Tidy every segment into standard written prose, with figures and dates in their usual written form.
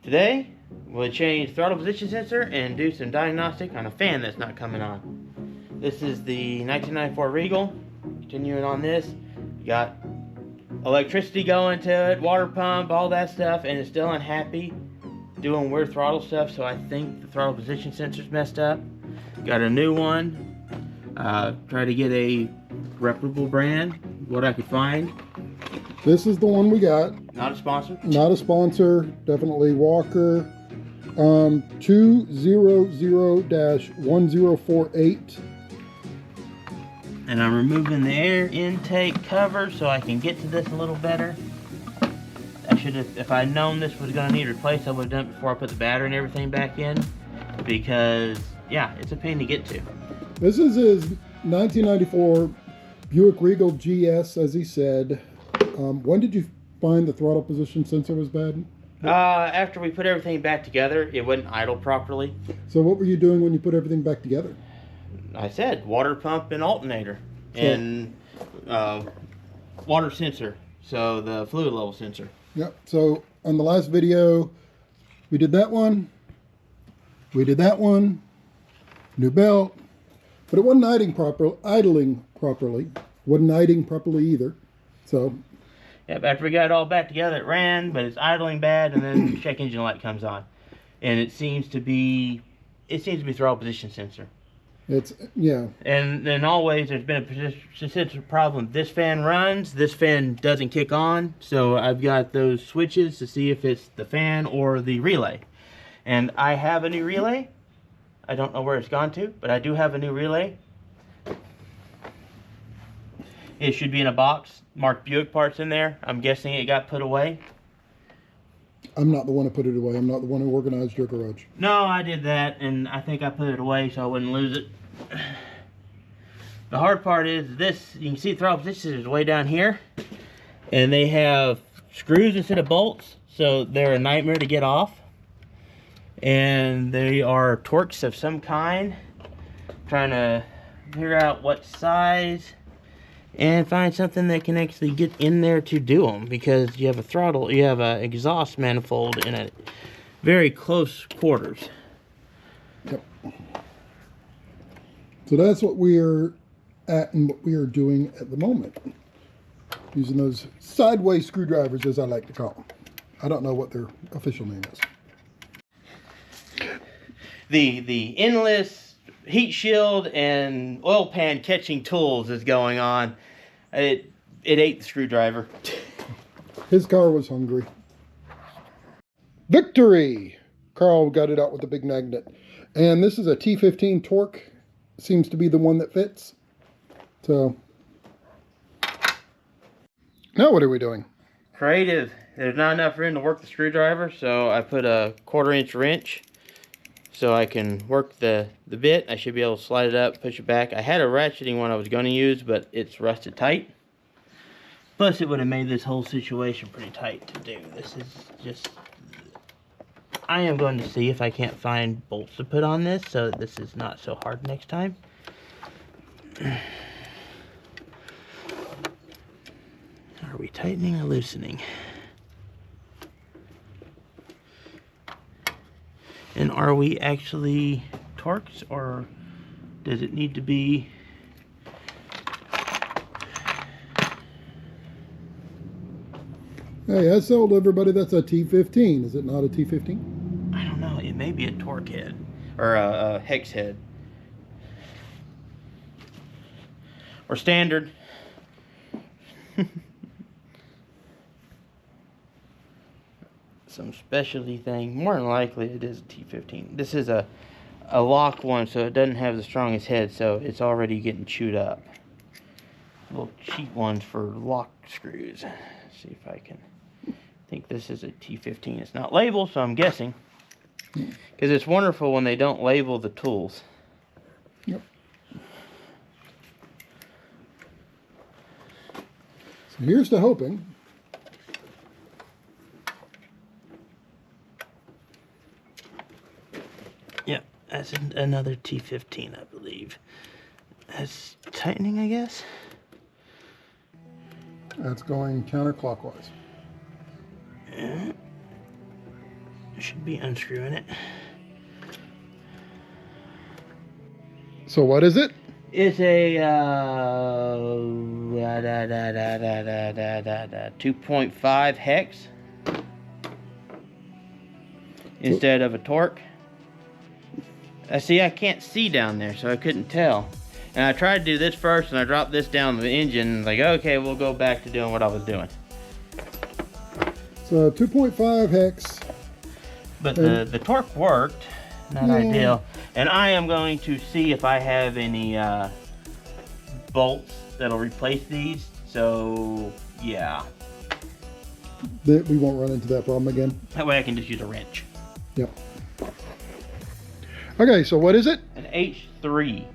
Today, we'll change throttle position sensor and do some diagnostic on a fan that's not coming on. This is the 1994 Regal. Continuing on this, we got electricity going to it, water pump, all that stuff, and it's still unhappy doing weird throttle stuff, so I think the throttle position sensor's messed up. Got a new one. Try to get a reputable brand, what I could find. This is the one we got. Not a sponsor. Not a sponsor. Definitely Walker. 200-1048. And I'm removing the air intake cover so I can get to this a little better. I should have, if I'd known this was going to need replaced, I would have done it before I put the battery and everything back in. Because, yeah, it's a pain to get to. This is his 1994 Buick Regal GS, as he said. When did you find the throttle position sensor was bad? After we put everything back together, it wouldn't idle properly. So what were you doing when you put everything back together? I said water pump and alternator and water sensor, so the fluid level sensor. Yep. So on the last video, we did that one. We did that one. New belt, but it wasn't idling properly. Wasn't idling properly either. So. Yep, after we got it all back together, it ran, but it's idling bad, and then the check engine light comes on. And it seems to be throttle position sensor. Yeah. And then always there's been a position sensor problem. This fan runs, this fan doesn't kick on, so I've got those switches to see if it's the fan or the relay. And I have a new relay. I don't know where it's gone to, but I do have a new relay. It should be in a box, marked Buick parts in there. I'm guessing it got put away. I'm not the one who put it away. I'm not the one who organized your garage. No, I did that, and I think I put it away so I wouldn't lose it. The hard part is this. You can see the throttle position is way down here, and they have screws instead of bolts, so they're a nightmare to get off. And they are Torx of some kind. Trying to figure out what size and find something that can actually get in there to do them, because you have a throttle, you have an exhaust manifold in a very close quarters. Yep. So that's what we're at and what we are doing at the moment. Using those sideways screwdrivers, as I like to call them. I don't know what their official name is. The endless heat shield and oil pan catching tools is going on. It ate the screwdriver. His car was hungry. Victory! Carl got it out with the big magnet. And this is a T15 torque. Seems to be the one that fits. So, now what are we doing? Creative. There's not enough room to work the screwdriver, so I put a 1/4-inch wrench so I can work the bit. I should be able to slide it up, push it back. I had a ratcheting one I was going to use, but it's rusted tight. Plus, it would have made this whole situation pretty tight to do. This is just... I am going to see if I can't find bolts to put on this so that this is not so hard next time. Are we tightening or loosening? And are we actually Torx, or does it need to be... Hey, I sold everybody that's a T15. Is it not a T15? I don't know. It may be a torque head or a hex head or standard. Some specialty thing. More than likely it is a T15. This is a lock one, so it doesn't have the strongest head, so it's already getting chewed up. Little cheap ones for lock screws. Let's see if I can... I think this is a T15. It's not labeled, so I'm guessing. Because it's wonderful when they don't label the tools. Yep. So here's to hoping. Yep, that's another T15, I believe. That's tightening, I guess. That's going counterclockwise. Should be unscrewing it. So what is it? It's a 2.5 hex instead of a torque. See, I can't see down there, so I couldn't tell. And I tried to do this first, and I dropped this down the engine. Like, okay, we'll go back to doing what I was doing. So 2.5 hex. But the torque worked. Not ideal. And I am going to see if I have any bolts that'll replace these. So, yeah. We won't run into that problem again. That way I can just use a wrench. Yep. Okay, so what is it? An H3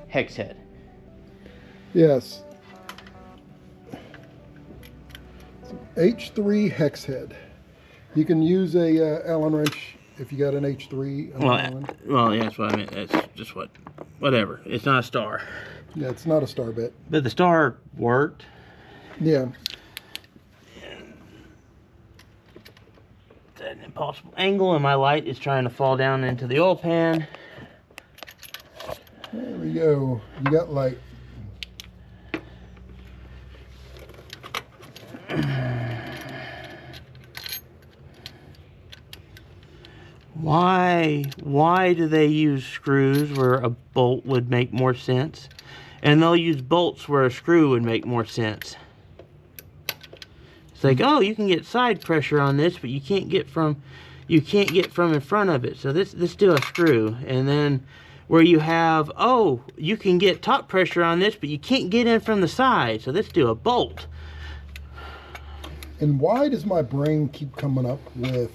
hex head. Yes. H3 hex head. You can use a Allen wrench if you got an H3. Well, yeah, that's what I meant. That's just whatever. It's not a star. Yeah, it's not a star bit. But the star worked. Yeah. It's an impossible angle, and my light is trying to fall down into the oil pan. There we go. You got light. Why do they use screws where a bolt would make more sense? And they'll use bolts where a screw would make more sense. It's like, oh, you can get side pressure on this, but you can't get from in front of it. So let's do a screw. And then where you have, oh, you can get top pressure on this, but you can't get in from the side. So let's do a bolt. And why does my brain keep coming up with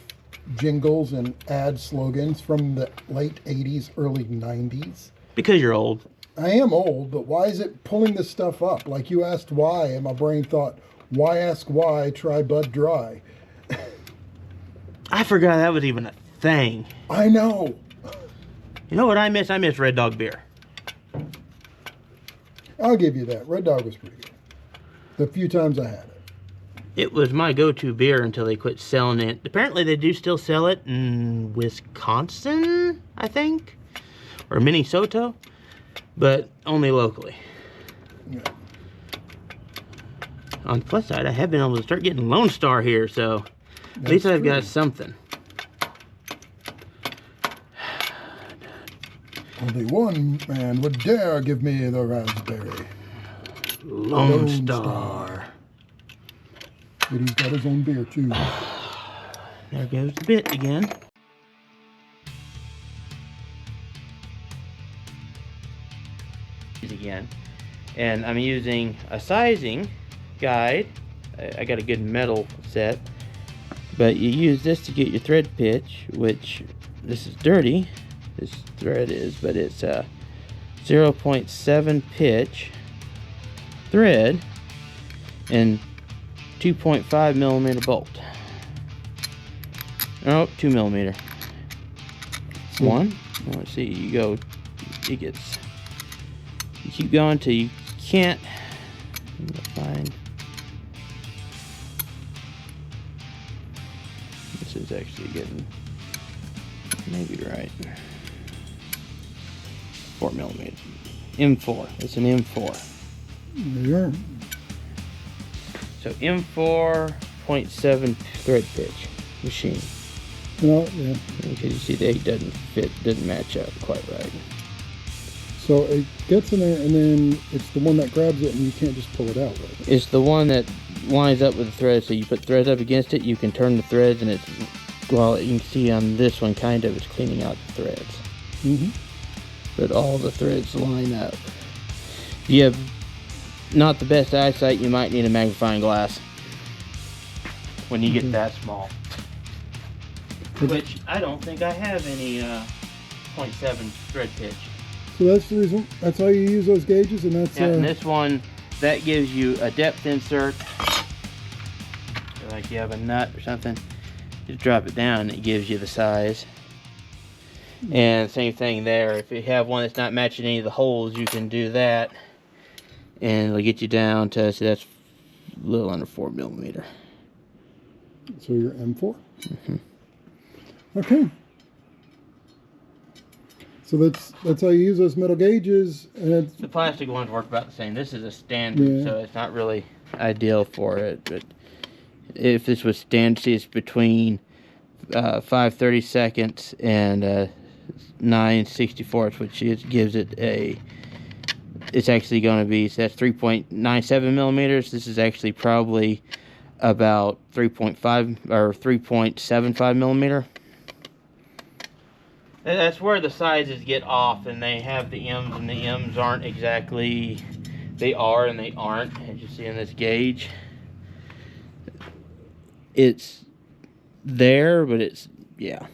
jingles and ad slogans from the late 80s, early 90s? Because you're old. I am old, but why is it pulling this stuff up? Like, you asked why, and my brain thought, why ask why, try Bud Dry. I forgot that was even a thing. I know. You know what I miss? I miss Red Dog beer. I'll give you that. Red Dog was pretty good. The few times I had it. It was my go-to beer until they quit selling it. Apparently they do still sell it in Wisconsin, I think, or Minnesota, but only locally. Yeah. On the plus side, I have been able to start getting Lone Star here, so at least I've got something. Only one man would dare give me the raspberry. Lone Star. But he's got his own beer, too. There goes the bit again. Again. And I'm using a sizing guide. I got a good metal set. But you use this to get your thread pitch, which this is dirty. This thread is, but it's a 0.7 pitch thread and 2.5 millimeter bolt. Oh, 2 millimeter. One. Let's see. You go. It gets. You keep going till you can't find. This is actually getting maybe right. 4 millimeter. M4. It's an M4. There you are. So M4.7 thread pitch machine. No, yeah. Because you see the 8 doesn't match up quite right. So it gets in there, and then it's the one that grabs it, and you can't just pull it out, right? It's the one that lines up with the threads. So you put threads up against it, you can turn the threads, and it's, well, you can see on this one, kind of, it's cleaning out the threads. Mm-hmm. But all the threads line up. If you have not the best eyesight, you might need a magnifying glass when you get that small. Which I don't think I have any 0.7 thread pitch. So that's the reason. That's how you use those gauges, and that's. Yeah, and this one, that gives you a depth insert. So like you have a nut or something, just drop it down, it gives you the size. And same thing there. If you have one that's not matching any of the holes, you can do that, and it'll get you down to, so that's a little under 4 millimeter. So you're M4. Mm-hmm. Okay. So that's how you use those metal gauges, and it's, The plastic ones work about the same. This is a standard, so it's not really ideal for it. But if this was standard, see, it's between 5/32 and 9/64, which gives it a. It's actually going to be, so that's 3.97 millimeters. This is actually probably about 3.5 or 3.75 millimeter. That's where the sizes get off, and they have the M's, and the M's aren't exactly, they are and they aren't, as you see in this gauge. It's there, but it's, yeah.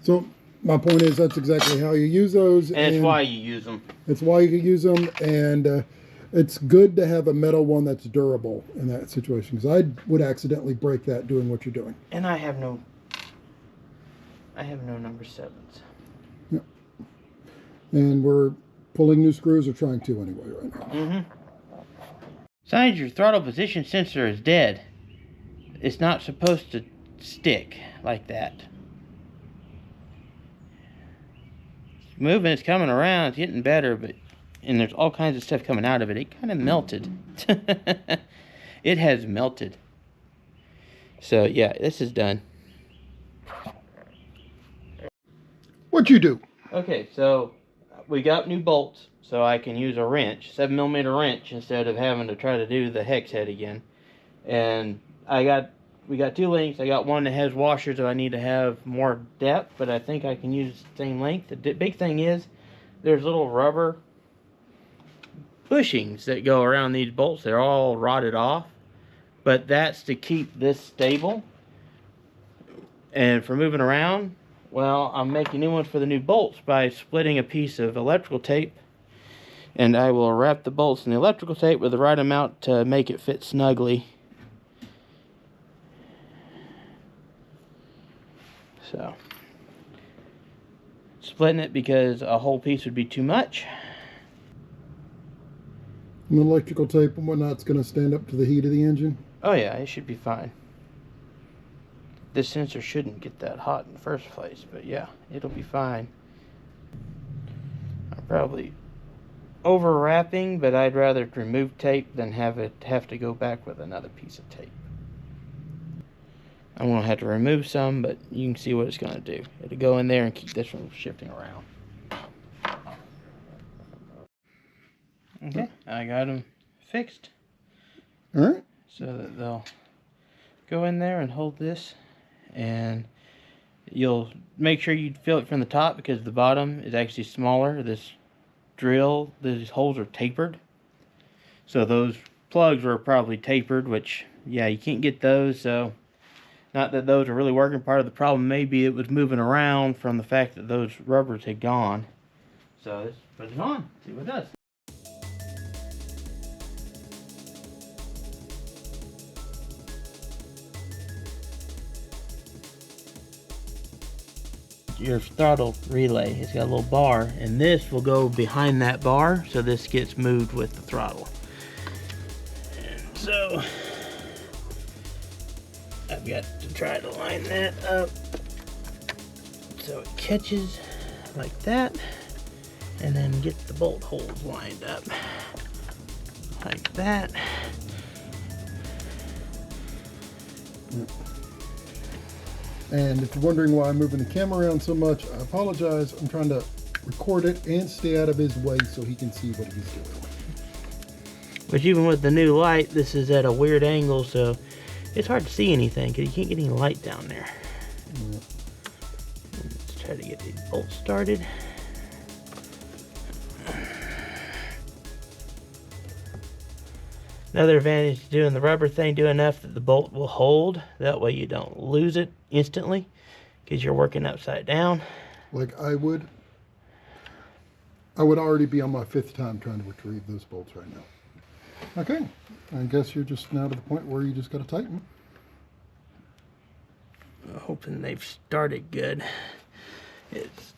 So my point is that's exactly how you use those. And it's why you use them. It's why you use them, and it's good to have a metal one that's durable in that situation, because I would accidentally break that doing what you're doing. And I have no number 7s. Yep. And we're pulling new screws, or trying to anyway right now. Mm-hmm. Signs your throttle position sensor is dead. It's not supposed to stick like that. It's moving, it's coming around, it's getting better, but and there's all kinds of stuff coming out of it. It kind of melted. It has melted. So yeah, this is done. What'd you do? Okay, so we got new bolts, so I can use a wrench, 7mm wrench, instead of having to try to do the hex head again. And we got 2 lengths. I got one that has washers, so I need to have more depth, but I think I can use the same length. The big thing is there's little rubber bushings that go around these bolts. They're all rotted off, but that's to keep this stable. And for moving around, well, I'm making new ones for the new bolts by splitting a piece of electrical tape, and I will wrap the bolts in the electrical tape with the right amount to make it fit snugly. So, splitting it because a whole piece would be too much. And the electrical tape and whatnot's going to stand up to the heat of the engine? Oh yeah, it should be fine. This sensor shouldn't get that hot in the first place, but yeah, it'll be fine. I'm probably overwrapping, but I'd rather remove tape than have to go back with another piece of tape. I'm going to have to remove some, but you can see what it's going to do. It'll go in there and keep this from shifting around. Okay, I got them fixed. Alright. So that they'll go in there and hold this, and you'll make sure you fill it from the top, because the bottom is actually smaller. This drill, these holes are tapered, so those plugs were probably tapered, which, yeah, you can't get those. So not that those are really working. Part of the problem maybe it was moving around from the fact that those rubbers had gone. So let's put it on, see what it does. Your throttle relay, it's got a little bar, and this will go behind that bar, so this gets moved with the throttle. And so I've got to try to line that up so it catches like that, and then get the bolt holes lined up like that. And if you're wondering why I'm moving the camera around so much, I apologize. I'm trying to record it and stay out of his way so he can see what he's doing. But even with the new light, this is at a weird angle, so it's hard to see anything because you can't get any light down there. Yeah. Let's try to get these bolts started. Another advantage to doing the rubber thing, do enough that the bolt will hold. That way you don't lose it instantly because you're working upside down. Like I would already be on my 5th time trying to retrieve those bolts right now. Okay, I guess you're just now to the point where you just got to tighten. I'm hoping they've started good. It's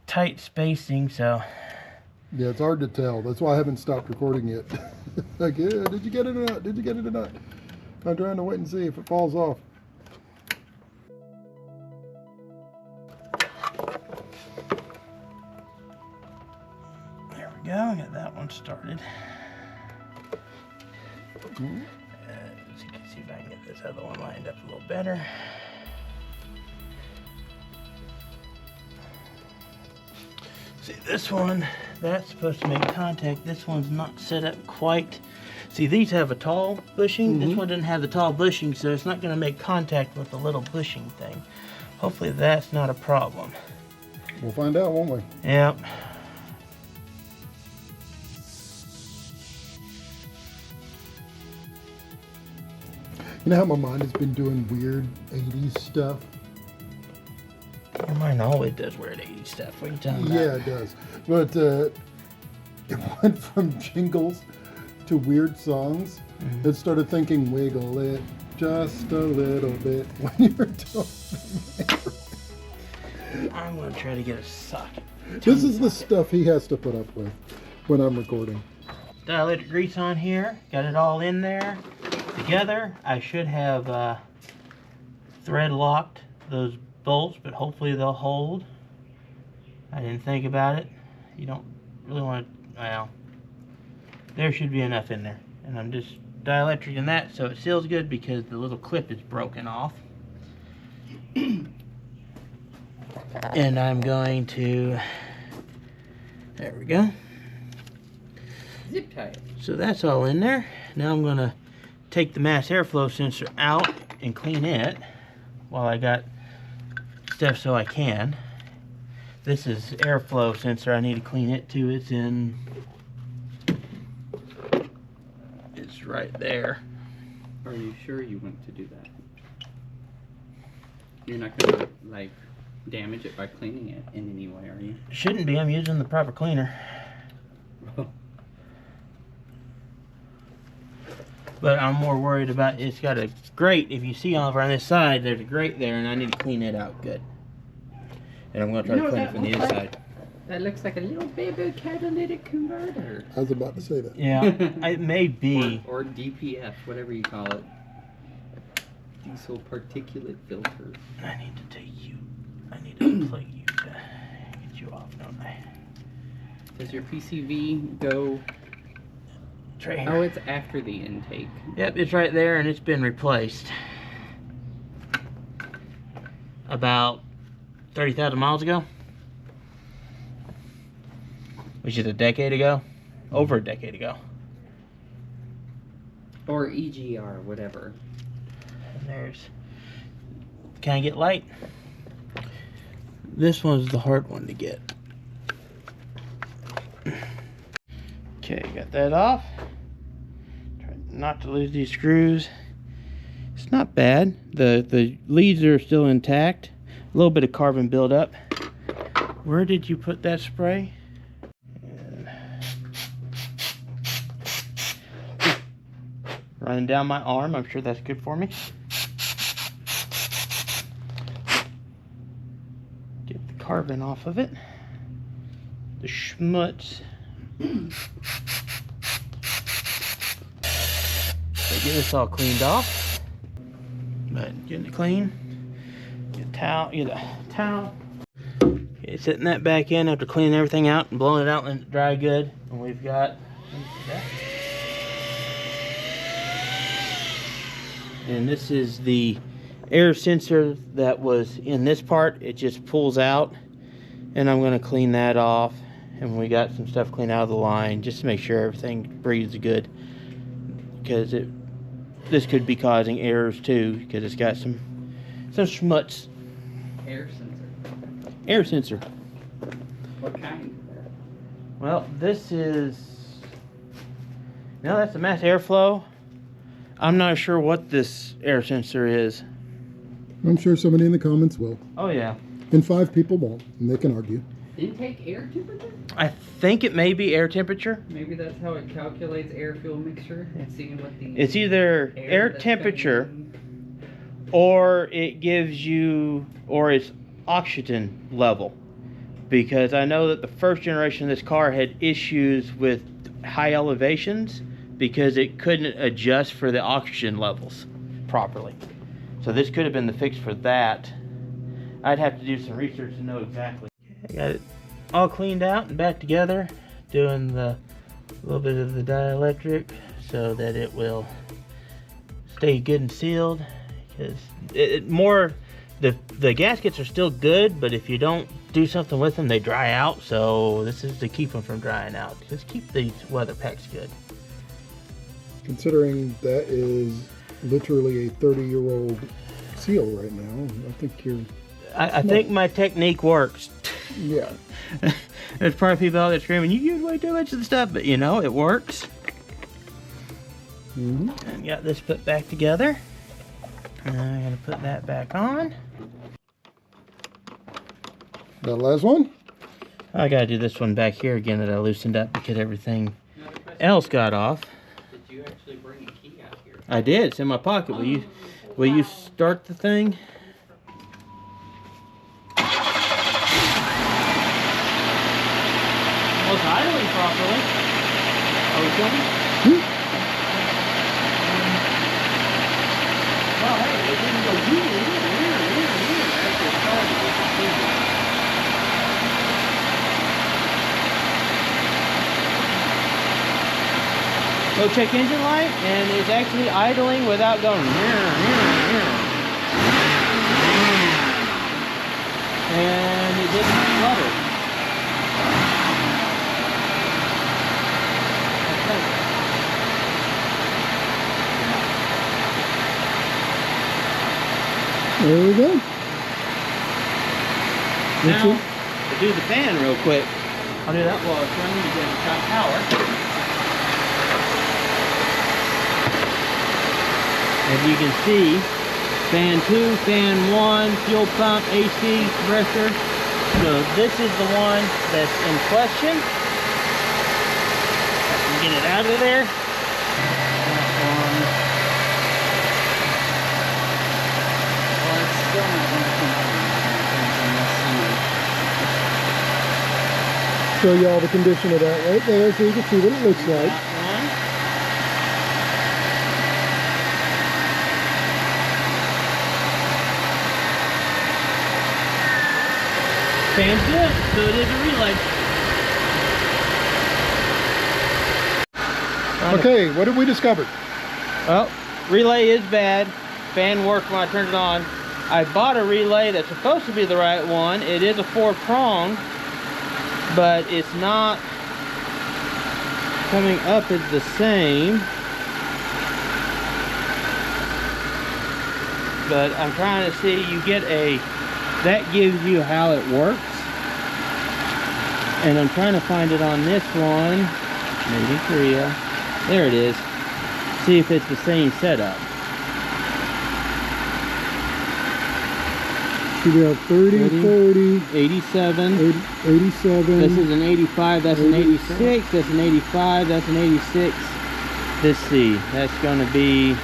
tight spacing, so... Yeah, it's hard to tell. That's why I haven't stopped recording yet. Like, yeah, did you get it or not? Did you get it or not? I'm trying to wait and see if it falls off. There we go, got that one started. As you can see if I can get this other one lined up a little better. See, this one, that's supposed to make contact. This one's not set up quite. See, these have a tall bushing. This one doesn't have the tall bushing, so it's not going to make contact with the little bushing thing. Hopefully that's not a problem. We'll find out, won't we? Yep. You know how my mind has been doing weird 80s stuff? Your mind always does weird 80s stuff. What are you talking about? Yeah, it does. But it went from jingles to weird songs. It started thinking wiggle it just a little bit when you were talking. I'm going to try to get a socket. This is the stuff he has to put up with when I'm recording. Dielectric grease on here. Got it all in there together. I should have thread locked those bolts, but hopefully they'll hold. I didn't think about it. You don't really want to, well, there should be enough in there. And I'm just dielectricing that so it seals good because the little clip is broken off. And I'm going to, there we go. Zip tie it. So that's all in there. Now I'm going to take the mass airflow sensor out and clean it while I got stuff so I can. This is airflow sensor. I need to clean it too. It's right there. Are you sure you want to do that? You're not gonna like damage it by cleaning it in any way, are you? Shouldn't be. I'm using the proper cleaner. But I'm more worried about, it's got a grate. If you see over on this side, there's a grate there, and I need to clean it out good. And I'm going to try to clean it from the inside. That looks like a little baby catalytic converter. I was about to say that. Yeah, it may be. Or DPF, whatever you call it. Diesel particulate filter. I need to take you. I need to unplug you to get you off, don't I? Does your PCV go? It's right here. Oh, it's after the intake. Yep, it's right there, and it's been replaced about 30,000 miles ago, which is a decade ago, over a decade ago. Or EGR, whatever. And there's, can I get light? This one's the hard one to get. Okay, got that off. Try not to lose these screws. It's not bad. The leads are still intact. A little bit of carbon buildup. Where did you put that spray? And running down my arm. I'm sure that's good for me. Get the carbon off of it. The schmutz. So get this all cleaned off. But getting it clean. Get a towel. Okay, setting that back in after cleaning everything out and blowing it out and dry good. And we've got. And this is the air sensor that was in this part. It just pulls out, and I'm going to clean that off. And we got some stuff cleaned out of the line just to make sure everything breathes good, because this could be causing errors too, because it's got some schmutz. Air sensor. Air sensor. What kind? Well, this is, no, that's the mass airflow. I'm not sure what this air sensor is. I'm sure somebody in the comments will. Oh yeah. And 5 people won't, and they can argue. Intake air temperature? I think it may be air temperature. Maybe that's how it calculates air-fuel mixture and seeing what the It's either air that's temperature coming or it gives you, or it's oxygen level. Because I know that the first generation of this car had issues with high elevations because it couldn't adjust for the oxygen levels properly. So this could have been the fix for that. I'd have to do some research to know exactly. Okay, I got it all cleaned out and back together, doing the little bit of the dielectric so that it will stay good and sealed. Because the gaskets are still good, but if you don't do something with them, they dry out. So this is to keep them from drying out. Just keep these weather packs good. Considering that is literally a 30-year-old seal right now, I think you're... I think my technique works. Yeah. There's probably people out there screaming, you use way too much of the stuff, but you know, it works. Mm-hmm. And got this put back together. And I'm gonna put that back on. That last one? I gotta do this one back here again that I loosened up because everything else got off. Did you actually bring a key out here? I did, it's in my pocket. Will you start the thing? Well, it's idling properly. Are we filming? Well, hey, it didn't go Actually, it started with the finger. Go check engine light, and it's actually idling without going. And it didn't flutter. There we go. Now, to do the fan real quick, I'll do that while it's running because it's got power. As you can see, fan 2, fan 1, fuel pump, AC, compressor. So this is the one that's in question. I can get it out of there. That one. Well, it's still not working. Show you all the condition of that right there so you can see what it looks like. That one. Fan's good, so it is a relay. Okay, what have we discovered? Well, relay is bad. Fan worked when I turned it on. I bought a relay that's supposed to be the right one. It is a 4-prong, but it's not coming up as the same. But I'm trying to see, you get a, that gives you how it works. And I'm trying to find it on this one, made in Korea. There it is. See if it's the same setup. So we have 30, 40, 87. 87. This is an 85, that's an 86, that's an 85, that's an 86. Let's see, that's going to be...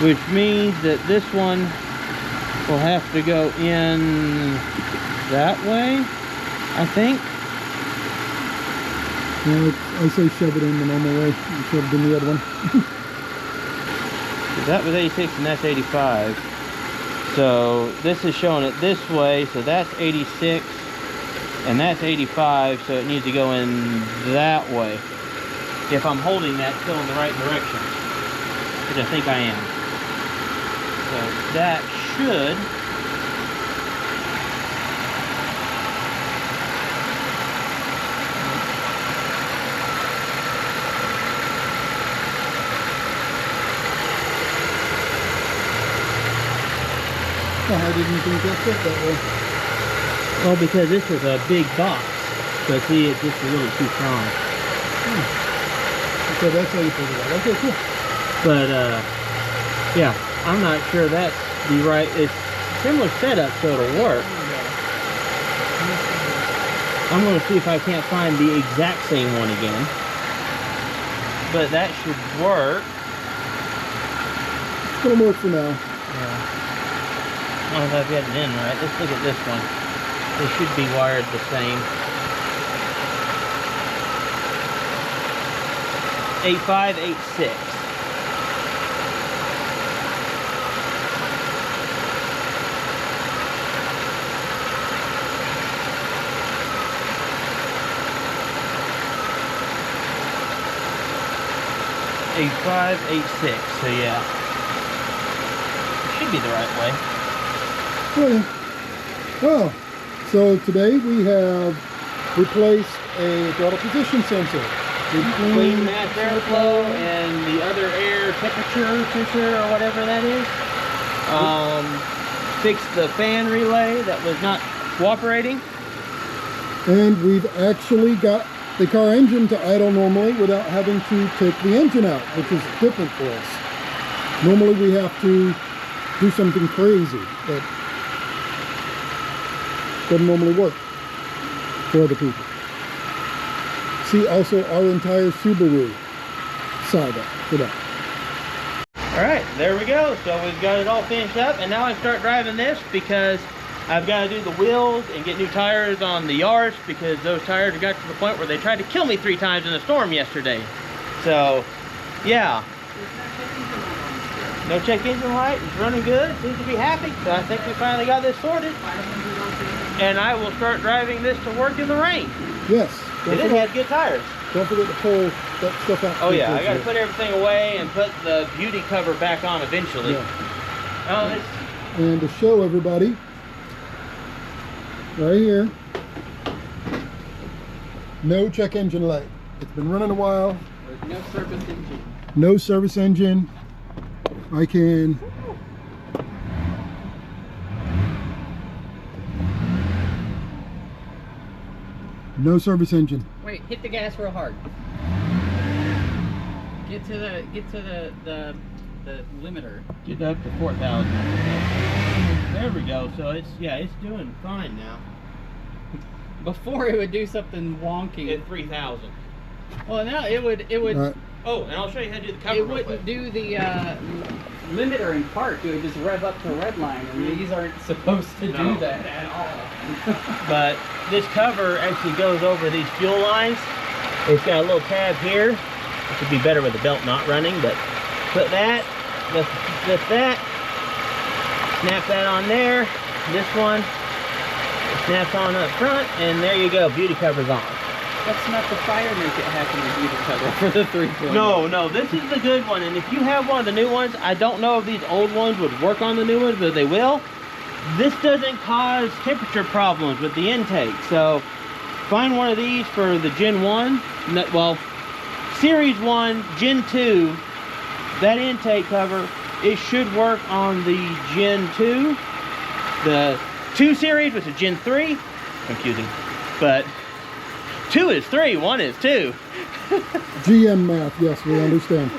Which means that this one will have to go in that way, I think. No, I say shove it in the normal way. You shove it in the other one. That was 86 and that's 85. So this is showing it this way, so that's 86 and that's 85, so it needs to go in that way. If I'm holding that still in the right direction, which I think I am. So that should How didn't you think that fit that way? well, because this is a big box, so see, it's just a little too strong. Okay, that's how you figure it out. Okay, cool. But yeah, I'm not sure that's the right. It's similar setup, so it'll work. I'm going to see if I can't find the exact same one again. But that should work. It's gonna work for now. Yeah. I don't know if I've got it in right. Let's look at this one. They should be wired the same. 8586. So yeah, should be the right way. Okay. Well, so today we have replaced a throttle position sensor. We Clean mass airflow and the other air temperature sensor or whatever that is. Fixed the fan relay that was not cooperating. And we've actually got the car engine to idle normally without having to take the engine out, which is different for us. Normally we have to do something crazy that doesn't normally work for other people. See also our entire Subaru saga for that. Alright, there we go. So we've got it all finished up, and now I start driving this because I've got to do the wheels and get new tires on the Yaris, because those tires got to the point where they tried to kill me 3 times in a storm yesterday. So, yeah. No check engine light. It's running good. Seems to be happy. So I think we finally got this sorted. And I will start driving this to work in the rain. Yes. It has good tires. Don't forget to pull that stuff out. Oh yeah, I got to put everything away and put the beauty cover back on eventually. Yeah. And to show everybody, right here, no check engine light. It's been running a while. There's no service engine. No service engine. I can no service engine. Wait, hit the gas real hard. Get to the limiter. Get up to 4,000. There we go. So it's doing fine now. Before it would do something wonky. At 3,000. Well, now it would. Right. Oh, and I'll show you how to do the cover. It wouldn't do the limiter in park. It would just rev up to a red line, and these aren't supposed to do that at all. But this cover actually goes over these fuel lines. It's got a little tab here. It would be better with the belt not running, but put that, lift that, snap that on there. This one snaps on up front, and there you go. Beauty cover's on. That's not the fire make it happen to beauty cover for the 320. No, this is the good one. And if you have one of the new ones, I don't know if these old ones would work on the new ones, but they will. This doesn't cause temperature problems with the intake. So find one of these for the Gen 1. Well, Series 1, Gen 2, that intake cover, it should work on the Gen 2. The 2 Series, which is Gen 3. Confusing. But 2 is 3, 1 is 2. GM math, yes, we understand.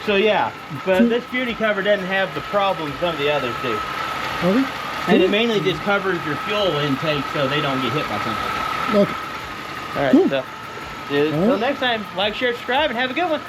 So yeah, but this beauty cover doesn't have the problems some of the others do. Okay. And it mainly just covers your fuel intake so they don't get hit by something. Okay. Alright, Cool. so until next time, like, share, subscribe, and have a good one.